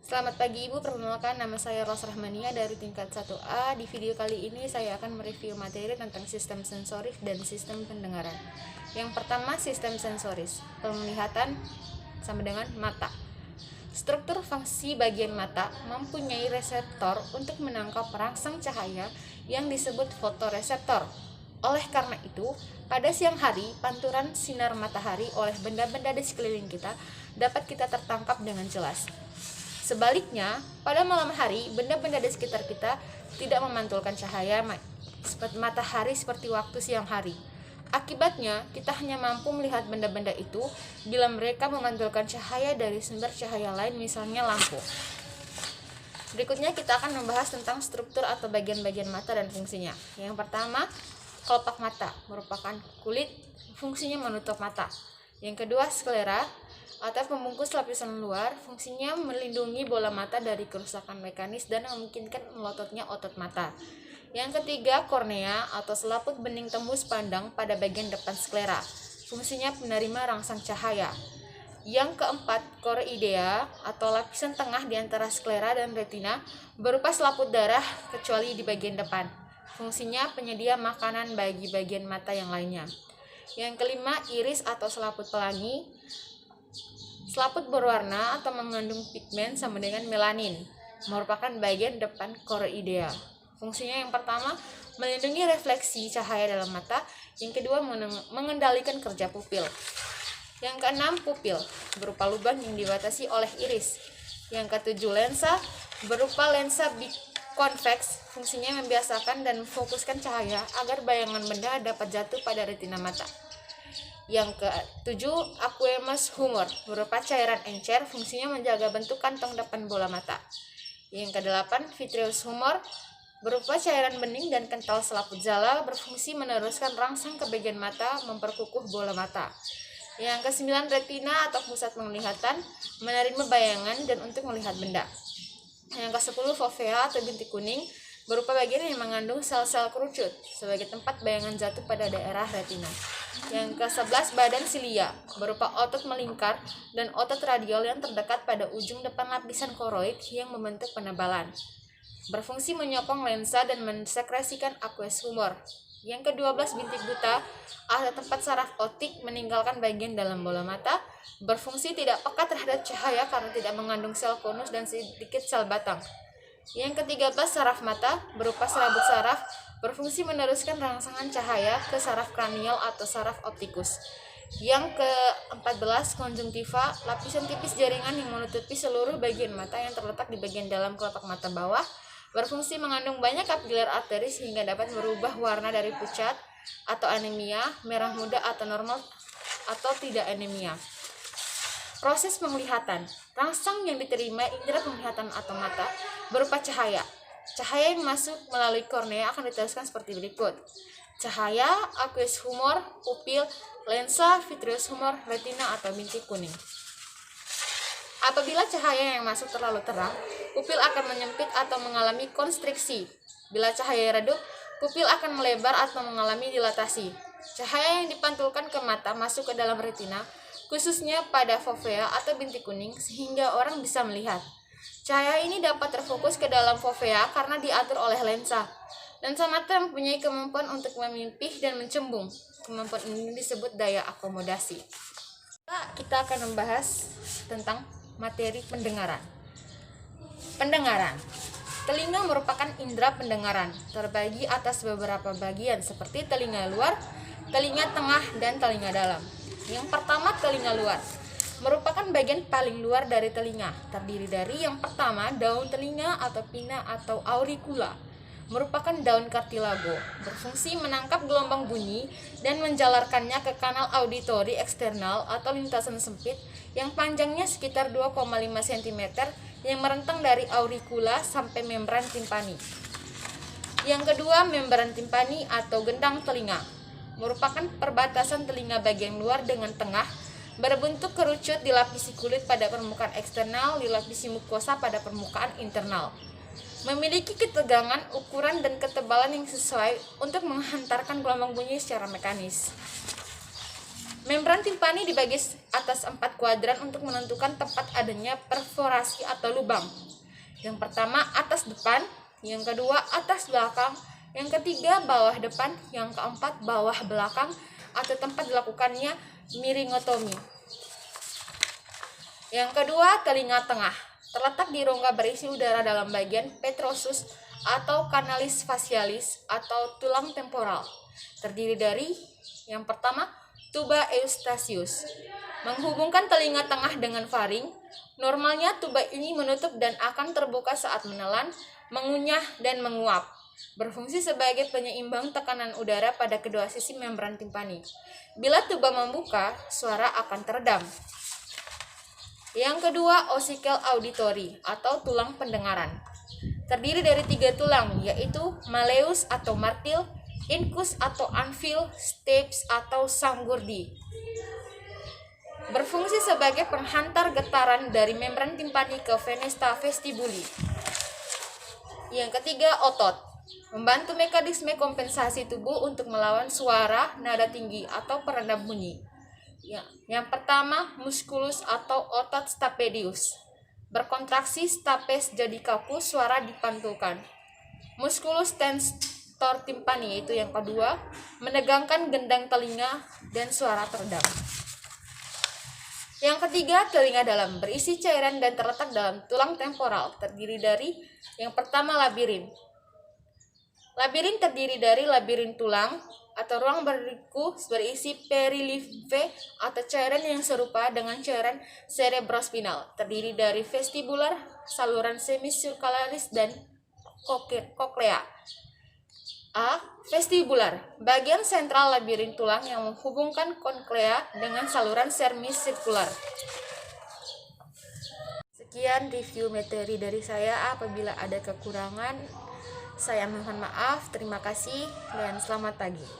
Selamat pagi Ibu, perkenalkan nama saya Ros Rahmania dari tingkat 1A. Di video kali ini saya akan mereview materi tentang sistem sensoris dan sistem pendengaran. Yang pertama, sistem sensoris. Penglihatan sama dengan mata. Struktur fungsi bagian mata mempunyai reseptor untuk menangkap rangsang cahaya yang disebut fotoreseptor. Oleh karena itu, pada siang hari, pantulan sinar matahari oleh benda-benda di sekeliling kita dapat kita tertangkap dengan jelas. Sebaliknya, pada malam hari, benda-benda di sekitar kita tidak memantulkan cahaya matahari seperti waktu siang hari. Akibatnya, kita hanya mampu melihat benda-benda itu bila mereka memantulkan cahaya dari sumber cahaya lain, misalnya lampu. Berikutnya kita akan membahas tentang struktur atau bagian-bagian mata dan fungsinya. Yang pertama, kelopak mata merupakan kulit, fungsinya menutup mata. Yang kedua, sklera atau pembungkus lapisan luar, fungsinya melindungi bola mata dari kerusakan mekanis dan memungkinkan melototnya otot mata. Yang ketiga, kornea atau selaput bening tembus pandang pada bagian depan sklera, fungsinya penerima rangsang cahaya. Yang keempat, koroidea atau lapisan tengah di antara sklera dan retina berupa selaput darah kecuali di bagian depan, fungsinya penyedia makanan bagi bagian mata yang lainnya. Yang kelima, iris atau selaput pelangi. Selaput berwarna atau mengandung pigmen sama dengan melanin, merupakan bagian depan koroidea. Fungsinya yang pertama, melindungi refleksi cahaya dalam mata. Yang kedua, mengendalikan kerja pupil. Yang keenam, pupil, berupa lubang yang dibatasi oleh iris. Yang ketujuh, lensa, berupa lensa biconvex, fungsinya membiasakan dan memfokuskan cahaya agar bayangan benda dapat jatuh pada retina mata. Yang ketujuh, aqueous humor, berupa cairan encer, fungsinya menjaga bentuk kantong depan bola mata. Yang kedelapan, vitreous humor, berupa cairan bening dan kental selaput zala, berfungsi meneruskan rangsang ke bagian mata, memperkukuh bola mata. Yang kesembilan, retina atau pusat penglihatan, menerima bayangan dan untuk melihat benda. Yang kesepuluh, fovea atau bintik kuning, berupa bagian yang mengandung sel-sel kerucut sebagai tempat bayangan jatuh pada daerah retina. Yang ke-11, badan silia, berupa otot melingkar dan otot radial yang terdekat pada ujung depan lapisan koroid yang membentuk penebalan, berfungsi menyokong lensa dan mensekresikan aqueous humor. Yang ke-12, bintik buta atau tempat saraf optik meninggalkan bagian dalam bola mata, berfungsi tidak peka terhadap cahaya karena tidak mengandung sel konus dan sedikit sel batang. Yang ke-13, saraf mata, berupa serabut saraf, berfungsi meneruskan rangsangan cahaya ke saraf kranial atau saraf optikus. Yang ke-14, konjungtiva, lapisan tipis jaringan yang menutupi seluruh bagian mata yang terletak di bagian dalam kelopak mata bawah, berfungsi mengandung banyak kapiler arteri sehingga dapat merubah warna dari pucat atau anemia, merah muda atau normal atau tidak anemia. Proses penglihatan, rangsang yang diterima indera penglihatan atau mata berupa cahaya. Cahaya yang masuk melalui kornea akan diteruskan seperti berikut: cahaya, aqueous humor, pupil, lensa, vitreous humor, retina atau bintik kuning. Apabila cahaya yang masuk terlalu terang, pupil akan menyempit atau mengalami konstriksi. Bila cahaya redup, pupil akan melebar atau mengalami dilatasi. Cahaya yang dipantulkan ke mata masuk ke dalam retina, khususnya pada fovea atau bintik kuning, sehingga orang bisa melihat. Cahaya ini dapat terfokus ke dalam fovea karena diatur oleh lensa. Lensa mata mempunyai kemampuan untuk memimpih dan mencembung. Kemampuan ini disebut daya akomodasi. Kita akan membahas tentang materi pendengaran. Pendengaran. Telinga merupakan indera pendengaran, terbagi atas beberapa bagian seperti telinga luar, telinga tengah, dan telinga dalam. Yang pertama, telinga luar merupakan bagian paling luar dari telinga, terdiri dari yang pertama, daun telinga atau pinna atau auricula, merupakan daun kartilago, berfungsi menangkap gelombang bunyi dan menjalarkannya ke kanal auditori eksternal atau lintasan sempit yang panjangnya sekitar 2,5 cm yang merentang dari auricula sampai membran timpani. Yang kedua, membran timpani atau gendang telinga, merupakan perbatasan telinga bagian luar dengan tengah, berbentuk kerucut dilapisi kulit pada permukaan eksternal, dilapisi mukosa pada permukaan internal. Memiliki ketegangan, ukuran, dan ketebalan yang sesuai untuk menghantarkan gelombang bunyi secara mekanis. Membran timpani dibagi atas 4 kuadran untuk menentukan tempat adanya perforasi atau lubang. Yang pertama atas depan, yang kedua atas belakang, yang ketiga bawah depan, yang keempat bawah belakang atau tempat dilakukannya miringotomi. Yang kedua telinga tengah, terletak di rongga berisi udara dalam bagian petrosus atau kanalis facialis atau tulang temporal. Terdiri dari yang pertama tuba eustachius, menghubungkan telinga tengah dengan faring. Normalnya tuba ini menutup dan akan terbuka saat menelan, mengunyah, dan menguap. Berfungsi sebagai penyeimbang tekanan udara pada kedua sisi membran timpani. Bila tuba membuka, suara akan teredam. Yang kedua ossicle auditory atau tulang pendengaran. Terdiri dari 3 tulang, yaitu malleus atau martil, incus atau anvil, stapes atau sanggurdi. Berfungsi sebagai penghantar getaran dari membran timpani ke venesta vestibuli. Yang ketiga otot, membantu mekanisme kompensasi tubuh untuk melawan suara, nada tinggi atau peredam bunyi. Yang pertama musculus atau otot stapedius, berkontraksi stapes jadi kaku, suara dipantulkan. Musculus tentor timpani, yaitu yang kedua, menegangkan gendang telinga dan suara teredam. Yang ketiga telinga dalam, berisi cairan dan terletak dalam tulang temporal. Terdiri dari yang pertama labirin. Labirin terdiri dari labirin tulang atau ruang berliku berisi perilymphe atau cairan yang serupa dengan cairan cerebrospinal. Terdiri dari vestibular, saluran semicircularis, dan koklea. A. Vestibular, bagian sentral labirin tulang yang menghubungkan koklea dengan saluran semicircular. Sekian review materi dari saya. Apabila ada kekurangan, saya mohon maaf. Terima kasih dan selamat pagi.